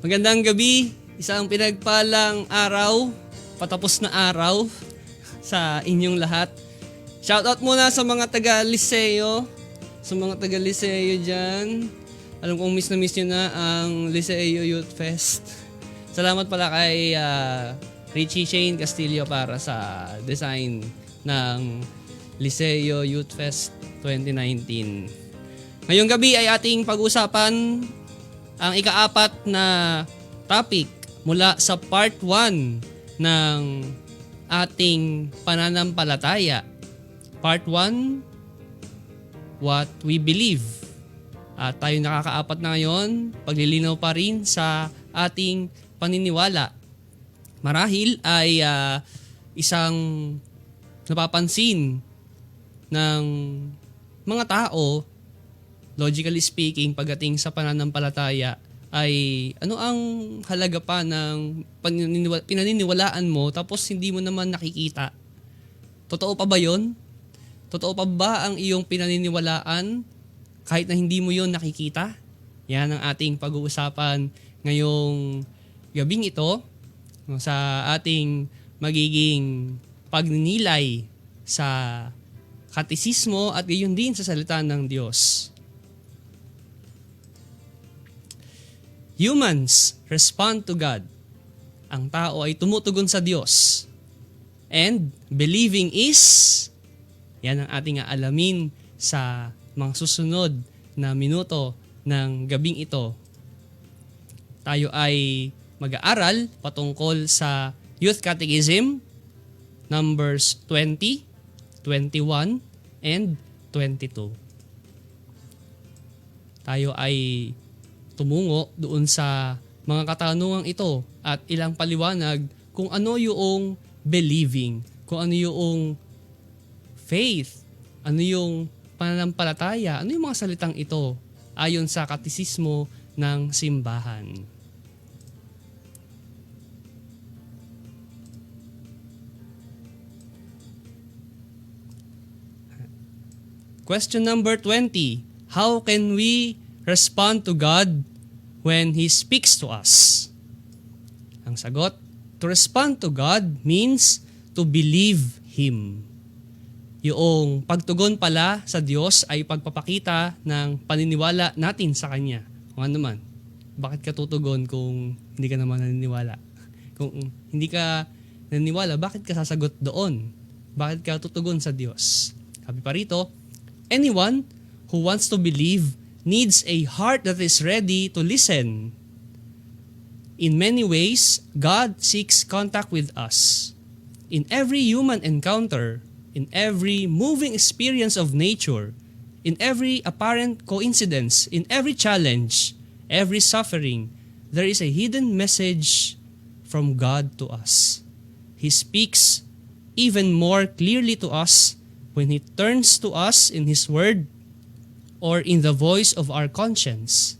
Magandang gabi, isang pinagpalang araw, patapos na araw sa inyong lahat. Shoutout muna sa mga taga-Liceo, dyan. Alam kong miss na miss nyo na ang Liceo Youth Fest. Salamat pala kay Richie Shane Castillo para sa design ng Liceo Youth Fest 2019. Ngayong gabi ay ating pag-usapan ang ika-4 na topic mula sa part 1 ng ating pananampalataya. Part 1, what we believe. At tayo nakaka-4 na ngayon, paglilinaw pa rin sa ating paniniwala. Marahil ay isang napapansin ng mga tao, logically speaking, pagdating sa pananampalataya, ay ano ang halaga pa ng pinaniniwalaan mo tapos hindi mo naman nakikita? Totoo pa ba yun? Totoo pa ba ang iyong pinaniniwalaan kahit na hindi mo yun nakikita? Yan ang ating pag-uusapan ngayong gabing ito sa ating magiging pagninilay sa katisismo at gayon din sa salita ng Diyos. Humans respond to God. Ang tao ay tumutugon sa Diyos. And believing is, yan ang ating aalamin sa mga susunod na minuto ng gabing ito. Tayo ay mag-aaral patungkol sa Youth Catechism, numbers 20, 21, and 22. Tayo ay tumungo doon sa mga katanungang ito at ilang paliwanag kung ano yung believing, kung ano yung faith, ano yung pananampalataya, ano yung mga salitang ito ayon sa katisismo ng simbahan. Question number 20. How can we respond to God when He speaks to us? Ang sagot, to respond to God means to believe Him. Yung pagtugon pala sa Diyos ay pagpapakita ng paniniwala natin sa Kanya. Kung ano man, bakit ka tutugon kung hindi ka naman naniniwala? Kung hindi ka naniniwala, bakit ka sasagot doon? Bakit ka tutugon sa Diyos? Sabi pa rito, anyone who wants to believe needs a heart that is ready to listen. In many ways, God seeks contact with us. In every human encounter, in every moving experience of nature, in every apparent coincidence, in every challenge, every suffering, there is a hidden message from God to us. He speaks even more clearly to us when He turns to us in His Word or in the voice of our conscience.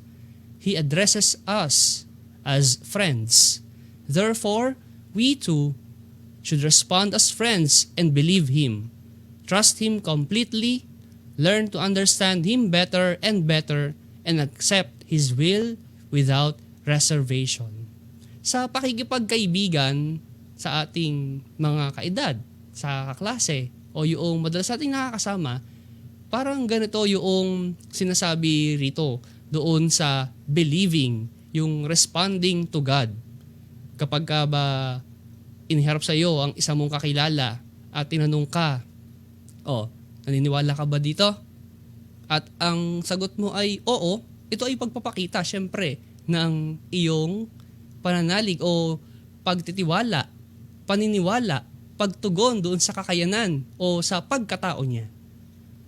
He addresses us as friends. Therefore, we too should respond as friends and believe Him, trust Him completely, learn to understand Him better, and accept His will without reservation. Sa pakikipagkaibigan sa ating mga kaedad, sa kaklase, o yung madalas ating nakakasama, parang ganito yung sinasabi rito doon sa believing, yung responding to God. Kapag ka ba iniharap sa iyo ang isa mong kakilala at tinanong ka, naniniwala ka ba dito? At ang sagot mo ay oo, ito ay pagpapakita syempre ng iyong pananalig o pagtitiwala, paniniwala, pagtugon doon sa kakayanan o sa pagkatao niya.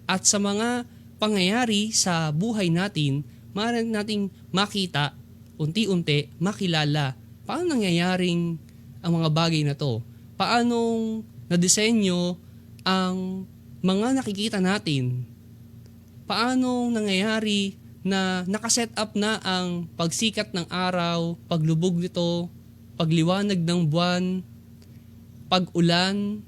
At sa mga pangyayari sa buhay natin, maaari nating makita, unti-unti, makilala paano nangyayaring ang mga bagay na to. Paanong nadisenyo ang mga nakikita natin. Paanong nangyayari na nakaset up na ang pagsikat ng araw, paglubog nito, pagliwanag ng buwan, pag-ulan,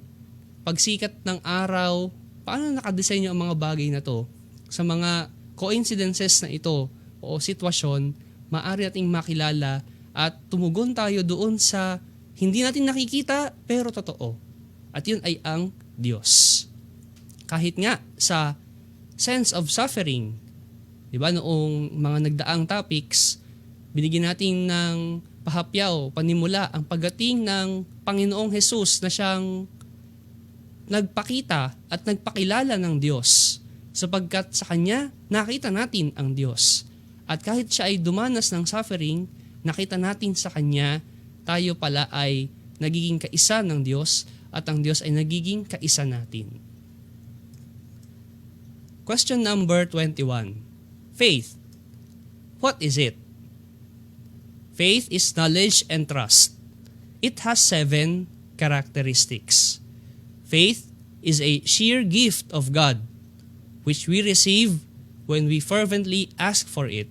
pagsikat ng araw. Paano nakadesenyo ang mga bagay na to? Sa mga coincidences na ito o sitwasyon, maaari nating makilala At tumugon tayo doon sa hindi natin nakikita pero totoo. At yun ay ang Diyos. Kahit nga sa sense of suffering, di ba, noong mga nagdaang topics, binigyan natin ng pahapyaw, panimula ang pagdating ng Panginoong Hesus na siyang nagpakita at nagpakilala ng Diyos sapagkat sa Kanya nakita natin ang Diyos. At kahit siya ay dumanas ng suffering, nakita natin sa Kanya tayo pala ay nagiging kaisa ng Diyos at ang Diyos ay nagiging kaisa natin. Question number 21. Faith. What is it? Faith is knowledge and trust. It has 7 characteristics. Faith is a sheer gift of God, which we receive when we fervently ask for it.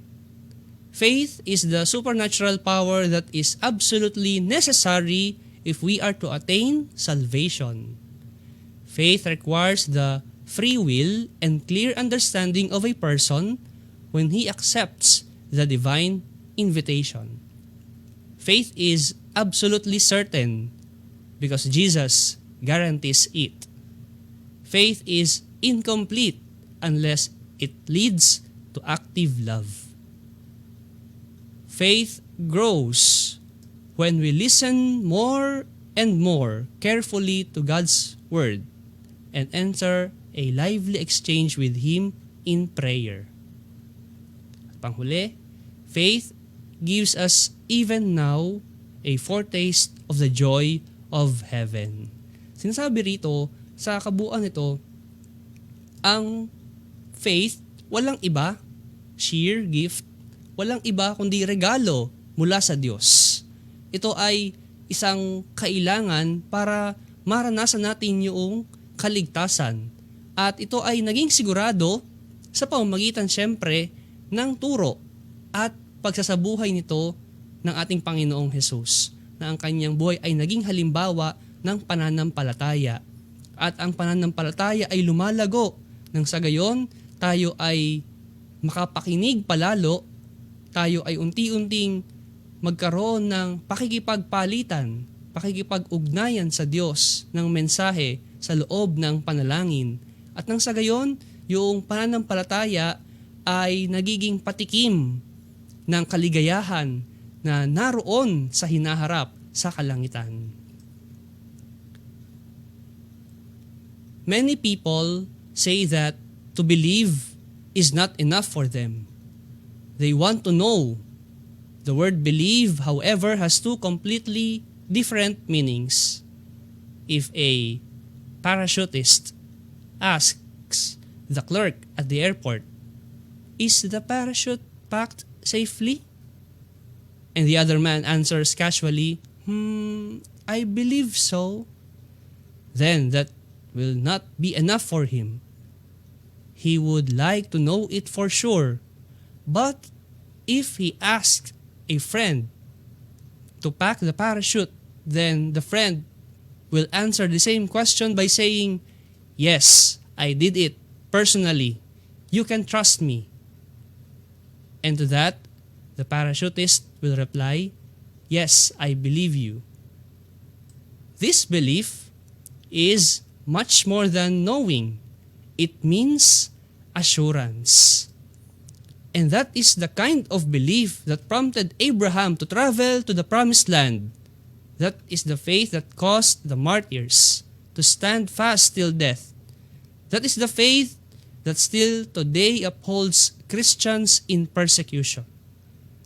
Faith is the supernatural power that is absolutely necessary if we are to attain salvation. Faith requires the free will and clear understanding of a person when he accepts the divine invitation. Faith is absolutely certain because Jesus guarantees it. Faith is incomplete unless it leads to active love. Faith grows when we listen more and more carefully to God's Word and enter a lively exchange with Him in prayer. At panghuli, faith gives us even now a foretaste of the joy of heaven. Sinasabi rito, sa kabuuan nito, ang faith, walang iba, sheer gift, walang iba kundi regalo mula sa Diyos. Ito ay isang kailangan para maranasan natin yung kaligtasan. At ito ay naging sigurado sa pamamagitan siyempre ng turo at pagsasabuhay nito ng ating Panginoong Hesus, na ang kanyang buhay ay naging halimbawa ng pananampalataya. At ang pananampalataya ay lumalago nang sa gayon tayo ay makapakinig palalo, tayo ay unti-unting magkaroon ng pakikipagpalitan, pakikipag-ugnayan sa Diyos ng mensahe sa loob ng panalangin. At nang sa gayon, yung pananampalataya ay nagiging patikim ng kaligayahan na naroon sa hinaharap sa kalangitan. Many people say that to believe is not enough for them. They want to know. The word believe, however, has 2 completely different meanings. If a parachutist asks the clerk at the airport, "Is the parachute packed safely?" And the other man answers casually, "I believe so." Then that will not be enough for him. He would like to know it for sure. But if he asks a friend to pack the parachute, then the friend will answer the same question by saying, "Yes, I did it personally. You can trust me." And to that, the parachutist will reply, "Yes, I believe you." This belief is much more than knowing. It means assurance. And that is the kind of belief that prompted Abraham to travel to the promised land. That is the faith that caused the martyrs to stand fast till death. That is the faith that still today upholds Christians in persecution.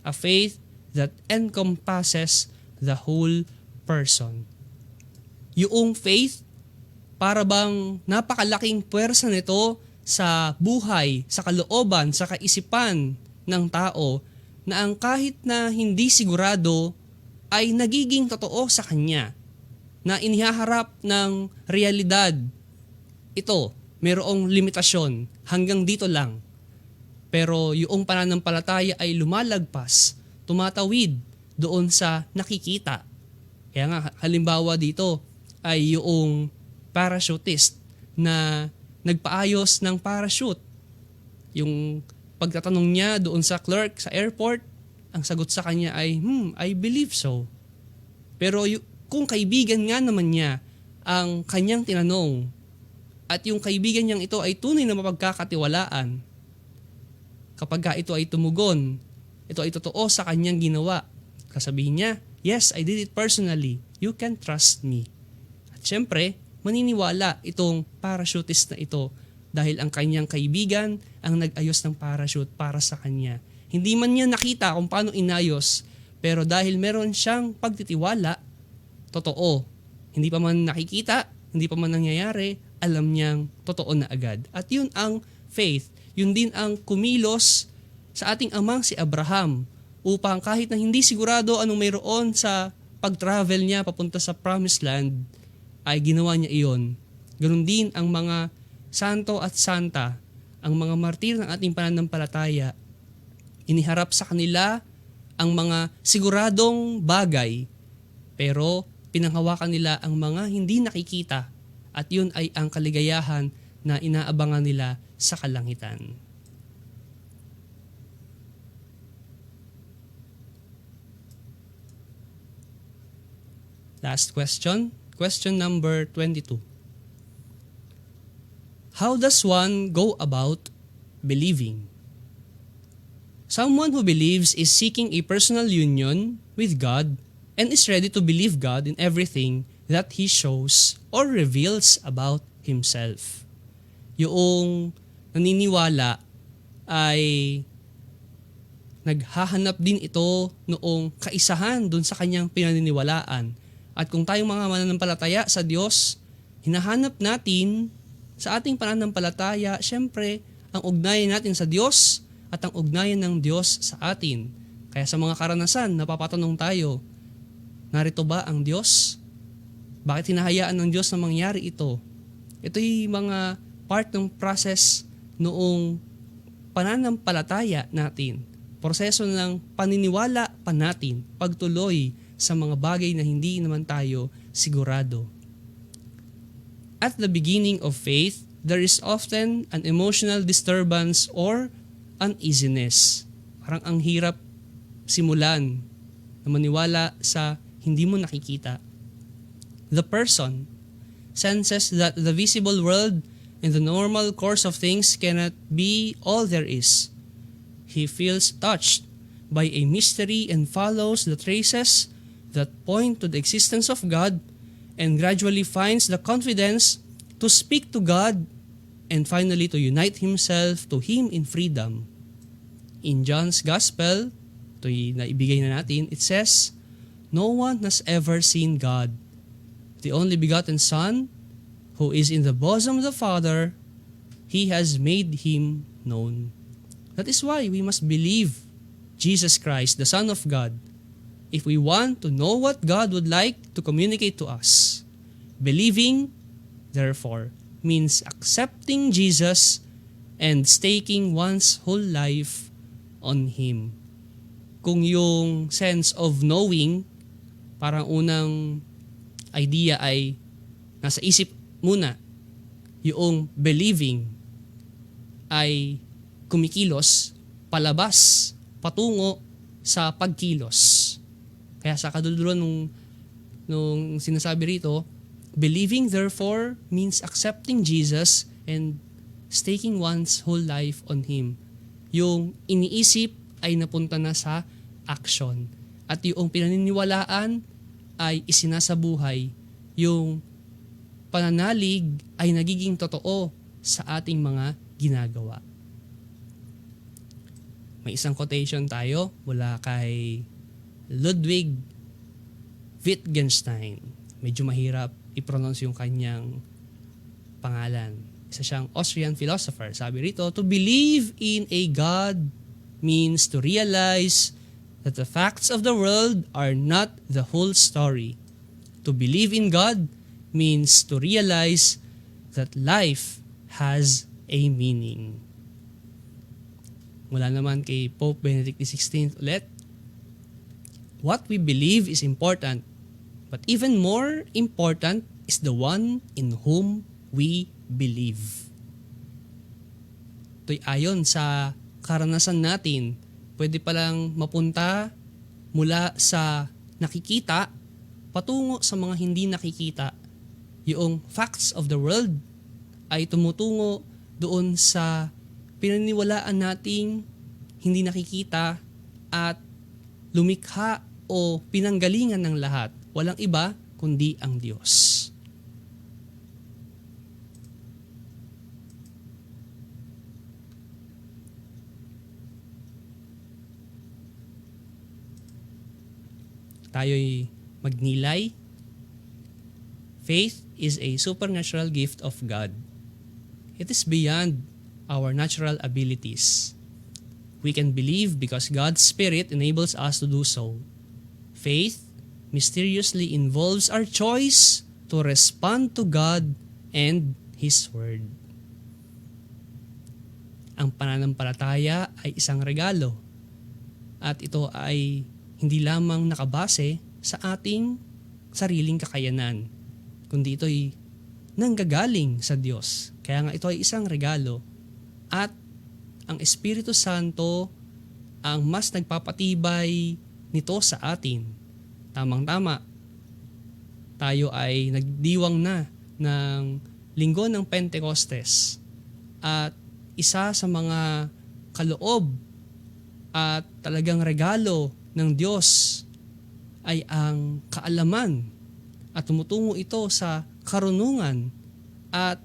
A faith that encompasses the whole person. Yung faith, para bang napakalaking puwersa nito sa buhay, sa kalooban, sa kaisipan ng tao na ang kahit na hindi sigurado ay nagiging totoo sa kanya, na inihaharap ng realidad. Ito, mayroong limitasyon, hanggang dito lang. Pero yung pananampalataya ay lumalagpas, tumatawid doon sa nakikita. Kaya nga, halimbawa dito ay yung parachutist na nagpaayos ng parachute. Yung pagtatanong niya doon sa clerk sa airport, ang sagot sa kanya ay, I believe so. Pero kung kaibigan nga naman niya ang kanyang tinanong at yung kaibigan niyang ito ay tunay na mapagkakatiwalaan, kapag ka ito ay tumugon, ito ay totoo sa kanyang ginawa, kasabihin niya, yes, I did it personally. You can trust me. At syempre, maniniwala itong parachutist na ito dahil ang kanyang kaibigan ang nag-ayos ng parachute para sa kanya. Hindi man niya nakita kung paano inayos, pero dahil meron siyang pagtitiwala, totoo. Hindi pa man nakikita, hindi pa man nangyayari, alam niyang totoo na agad. At yun ang faith. Yun din ang kumilos sa ating amang si Abraham upang kahit na hindi sigurado anong mayroon sa pag-travel niya papunta sa Promised Land, ay ginawa niya iyon. Ganun din ang mga santo at santa, ang mga martir ng ating pananampalataya. Iniharap sa kanila ang mga siguradong bagay, pero pinanghawakan nila ang mga hindi nakikita, at yun ay ang kaligayahan na inaabangan nila sa kalangitan. Last question. Question number 22. How does one go about believing? Someone who believes is seeking a personal union with God and is ready to believe God in everything that He shows or reveals about Himself. Yung naniniwala ay naghahanap din ito noong kaisahan dun sa kanyang pinaniniwalaan. At kung tayong mga mananampalataya sa Diyos, hinahanap natin sa ating pananampalataya, syempre, ang ugnayan natin sa Diyos at ang ugnayan ng Diyos sa atin. Kaya sa mga karanasan, napapatanong tayo, narito ba ang Diyos? Bakit hinahayaan ng Diyos na mangyari ito? Ito'y mga part ng process noong pananampalataya natin. Proseso ng paniniwala pa natin, pagtuloy sa mga bagay na hindi naman tayo sigurado. At the beginning of faith, there is often an emotional disturbance or uneasiness. Parang ang hirap simulan na maniwala sa hindi mo nakikita. The person senses that the visible world and the normal course of things cannot be all there is. He feels touched by a mystery and follows the traces that point to the existence of God and gradually finds the confidence to speak to God and finally to unite himself to Him in freedom. In John's Gospel, ito'y naibigay na natin, it says, no one has ever seen God. The only begotten Son, who is in the bosom of the Father, He has made Him known. That is why we must believe Jesus Christ, the Son of God, if we want to know what God would like to communicate to us. Believing, therefore, means accepting Jesus and staking one's whole life on Him. Kung yung sense of knowing, parang unang idea ay nasa isip muna, yung believing ay kumikilos palabas patungo sa pagkilos. Kaya sa kaduluran nung sinasabi rito, believing therefore means accepting Jesus and staking one's whole life on Him. Yung iniisip ay napunta na sa action. At yung pinaniniwalaan ay isinasabuhay. Yung pananalig ay nagiging totoo sa ating mga ginagawa. May isang quotation tayo mula kay Ludwig Wittgenstein. Medyo mahirap i-pronounce yung kanyang pangalan. Isa siyang Austrian philosopher. Sabi rito, to believe in a God means to realize that the facts of the world are not the whole story. To believe in God means to realize that life has a meaning. Mula naman kay Pope Benedict XVI ulit, what we believe is important, but even more important is the one in whom we believe. Ito'y ayon sa karanasan natin pwede palang mapunta mula sa nakikita patungo sa mga hindi nakikita. Yung facts of the world ay tumutungo doon sa pinaniwalaan nating hindi nakikita at lumikha o pinanggalingan ng lahat. Walang iba kundi ang Diyos. Tayo'y magnilay. Faith is a supernatural gift of God. It is beyond our natural abilities. We can believe because God's Spirit enables us to do so. Faith mysteriously involves our choice to respond to God and His Word. Ang pananampalataya ay isang regalo at ito ay hindi lamang nakabase sa ating sariling kakayanan, kundi ito ay nanggagaling sa Diyos. Kaya nga ito ay isang regalo at ang Espiritu Santo ang mas nagpapatibay nito sa atin. Tamang-tama, tayo ay nagdiwang na ng linggo ng Pentecostes at isa sa mga kaloob at talagang regalo ng Diyos ay ang kaalaman at tumutungo ito sa karunungan at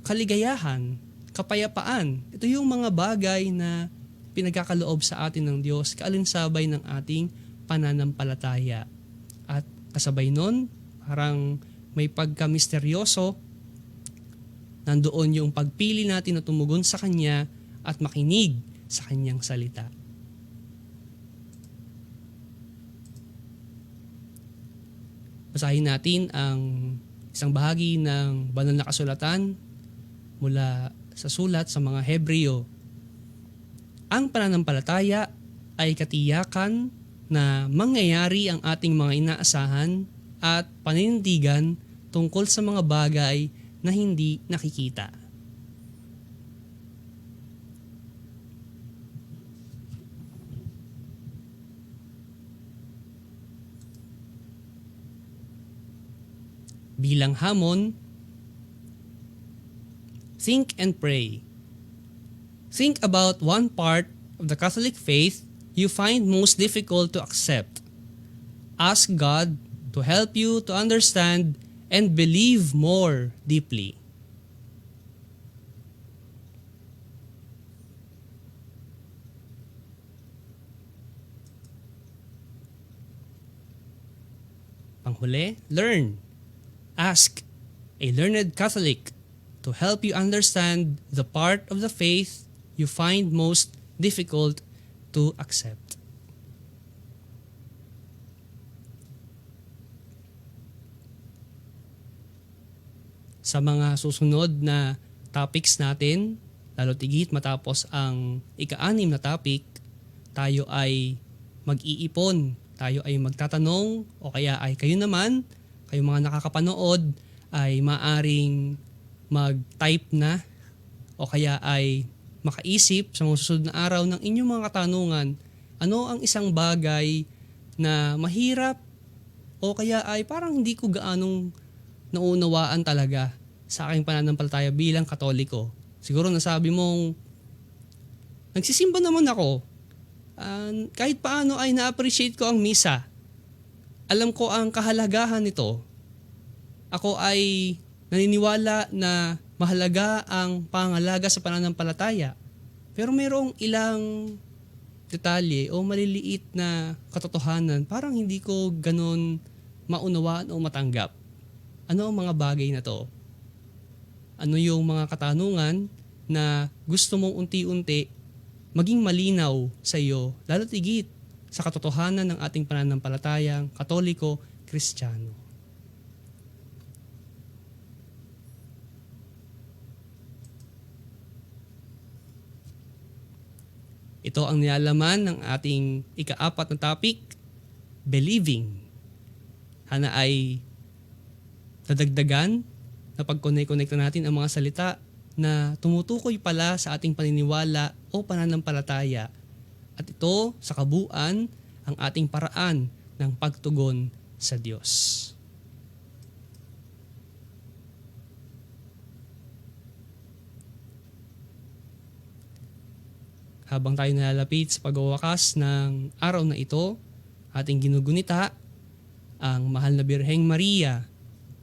kaligayahan, kapayapaan. Ito yung mga bagay na pinagkakaloob sa atin ng Diyos, kaalinsabay ng ating pananampalataya. At kasabay nun, parang may pagka-misteryoso, nandoon yung pagpili natin na tumugon sa Kanya at makinig sa Kanyang salita. Basahin natin ang isang bahagi ng banal na kasulatan mula sa sulat sa mga Hebreo. Ang pananampalataya ay katiyakan na mangyayari ang ating mga inaasahan at paninindigan tungkol sa mga bagay na hindi nakikita. Bilang hamon, think and pray. Think about one part of the Catholic faith you find most difficult to accept. Ask God to help you to understand and believe more deeply. Panghuli, learn. Ask a learned Catholic to help you understand the part of the faith you find most difficult to accept. Sa mga susunod na topics natin, lalo tigit matapos ang ika-6 na topic, tayo ay mag-iipon, tayo ay magtatanong o kaya ay kayo naman, kayong mga nakakapanood ay maaring mag-type na o kaya ay makaisip sa mga susunod na araw ng inyong mga katanungan. Ano ang isang bagay na mahirap o kaya ay parang hindi ko gaanong naunawaan talaga sa aking pananampalataya bilang Katoliko. Siguro nasabi mong, nagsisimba naman ako. Kahit paano ay na-appreciate ko ang misa. Alam ko ang kahalagahan nito. Ako ay naniniwala na mahalaga ang pangalaga sa pananampalataya. Pero mayroong ilang detalye o maliliit na katotohanan parang hindi ko ganon maunawaan o matanggap. Ano ang mga bagay na to? Ano yung mga katanungan na gusto mong unti-unti maging malinaw sa iyo, lalo tigit sa katotohanan ng ating pananampalatayang Katoliko, Kristiyano. Ito ang nilalaman ng ating ika-4 na topic, believing. Hana ay nadagdagan na pag-connect natin ang mga salita na tumutukoy pala sa ating paniniwala o pananampalataya At ito sa kabuuan ang ating paraan ng pagtugon sa Diyos. Habang tayo nalalapit sa pagwawakas ng araw na ito, ating ginugunita ang mahal na Birheng Maria,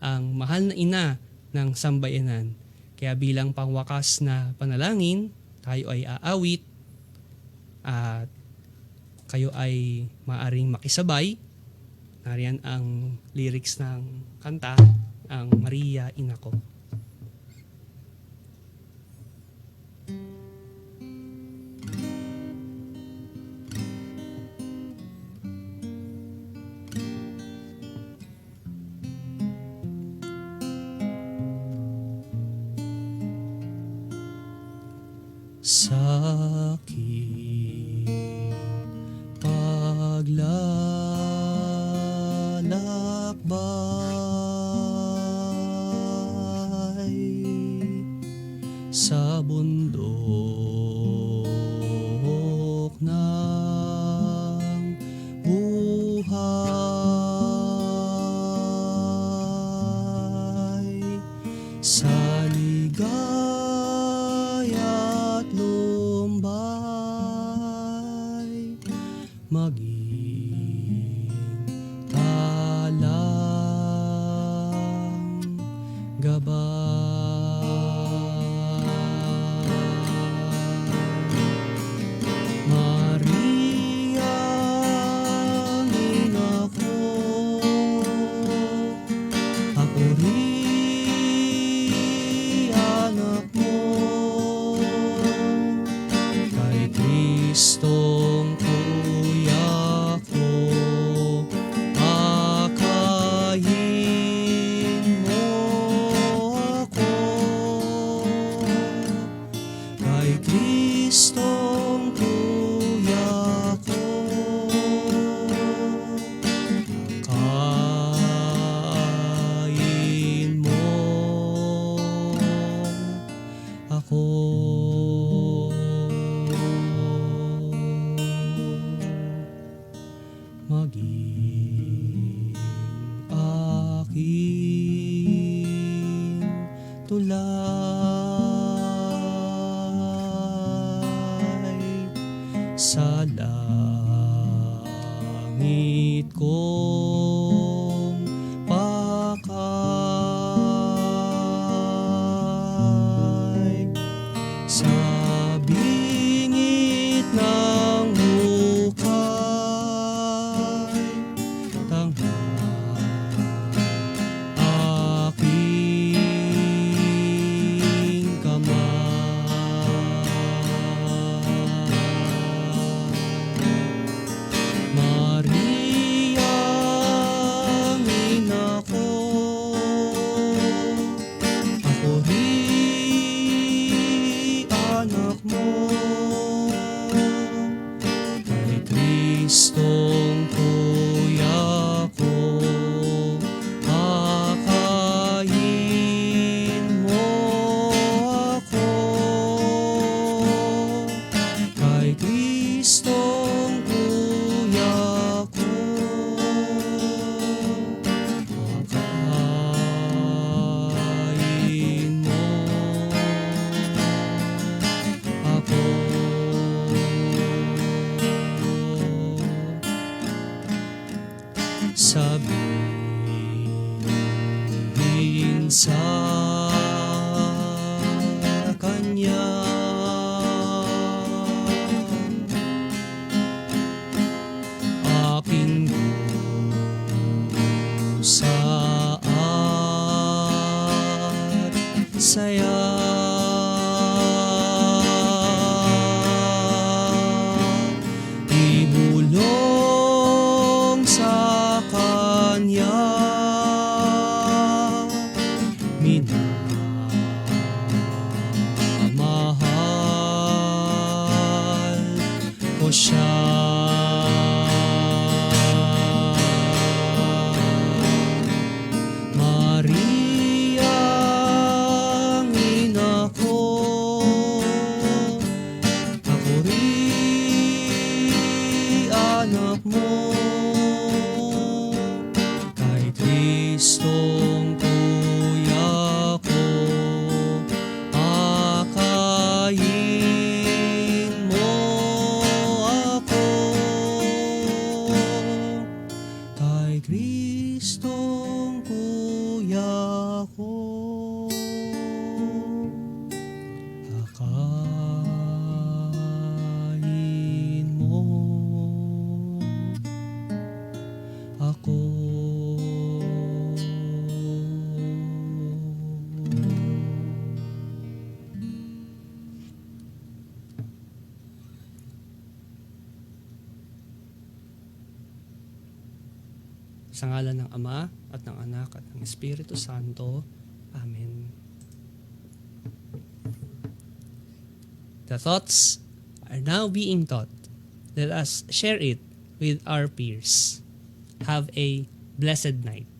ang mahal na ina ng sambayanan. Kaya bilang pangwakas na panalangin, tayo ay aawit at kayo ay maaring makisabay. Nariyan ang lyrics ng kanta, ang Maria, Ina Ko. Sa aking paglalakbay sa bundok ng buhay, sa ligaya't lumbay, maging talang gabay. Maria, ina ko, ako rin anak mo, kay Kristong kuya ko, akayin mo ako, kay Kristong kuya ko, akayin mo ako. Maging aking tulay sa langit kong pakay, sa bingit ng hukay, aking kamay. Maria, ina ko, ako rin anak mo, kay Kristong kuya ko, akayin mo ako, kay Kristong kuya ko, akayin mo ako. Sabihin sa kanya, aking dusa at saya, ibulong sa kanya, minamahal ko siya. Maria, Kristong kuya ko. Akayin mo ako. Sa ngalan ng Ama at ng Anak at ng Espiritu Santo. Amen. The thoughts are now being taught. Let us share it with our peers. Have a blessed night.